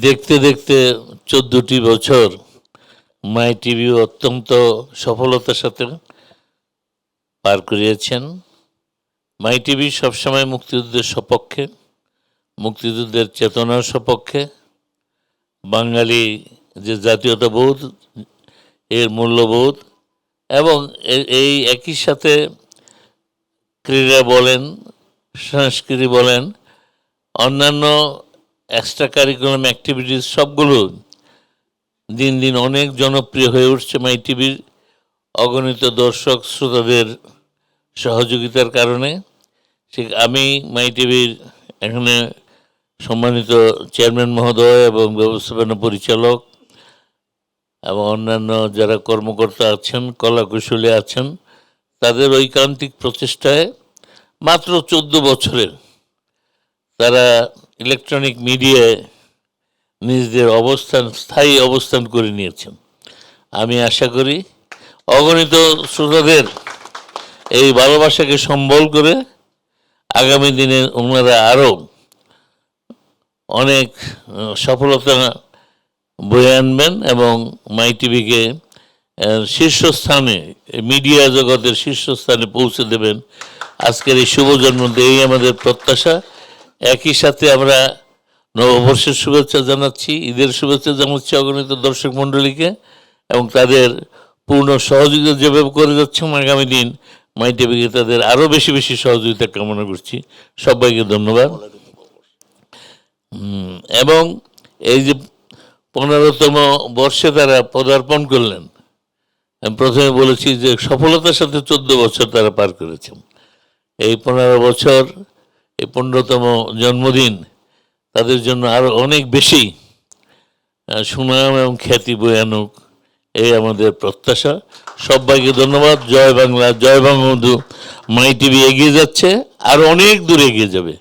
দেখতে দেখতে 14টি বছর মাই টিভি অত্যন্ত সফলতার সাথে পার করিয়েছেন। মাই টিভি সবসময় মুক্তিযুদ্ধের সপক্ষে, মুক্তিযুদ্ধের চেতনার সপক্ষে, বাঙালি যে জাতীয়তাবোধ এর মূল্যবোধ এবং এই একই সাথে ক্রীড়া বলেন, সংস্কৃতি বলেন, অন্যান্য এক্সট্রা কারিকুলাম অ্যাক্টিভিটিস সবগুলো দিন দিন অনেক জনপ্রিয় হয়ে উঠছে মাই টিভির অগণিত দর্শক শ্রোতাদের সহযোগিতার কারণে। ঠিক আমি মাই টিভির এখানে সম্মানিত চেয়ারম্যান মহোদয় এবং ব্যবস্থাপনা পরিচালক এবং অন্যান্য যারা কর্মকর্তা আছেন, কলাকুশলী আছেন, তাদের ঐকান্তিক প্রচেষ্টায় মাত্র 14 বছরের তারা ইলেকট্রনিক মিডিয়ায় নিজেদের স্থায়ী অবস্থান করে নিয়েছেন। আমি আশা করি অগণিত শ্রোতাদের এই ভালোবাসাকে সম্বল করে আগামী দিনে ওনারা আরও অনেক সফলতা বয়ে আনবেন এবং মাই টিভিকে শীর্ষস্থানে, মিডিয়া জগতের শীর্ষস্থানে পৌঁছে দেবেন। আজকের এই শুভ জন্মদিন এই আমাদের প্রত্যাশা। একই সাথে আমরা নববর্ষের শুভেচ্ছা জানাচ্ছি, ঈদের শুভেচ্ছা জানাচ্ছি অগণিত দর্শক মণ্ডলীকে এবং তাদের পূর্ণ সহযোগিতা যেভাবে করে যাচ্ছেন আগামী দিন মাই টিভিকে তাদের আরও বেশি বেশি সহযোগিতা কামনা করছি। সবাইকে ধন্যবাদ। এবং এই যে 15তম বর্ষে তারা পদার্পণ করলেন, আমি প্রথমে বলেছি যে সফলতার সাথে 14 বছর তারা পার করেছেন। এই 15 বছর, এই 15তম জন্মদিন তাদের জন্য আরও অনেক বেশি সুনাম এবং খ্যাতি বয়ে আনুক, এই আমাদের প্রত্যাশা। সবাইকে ধন্যবাদ। জয় বাংলা, জয় বঙ্গবন্ধু। মাই টিভি এগিয়ে যাচ্ছে, আর অনেক দূর এগিয়ে যাবে।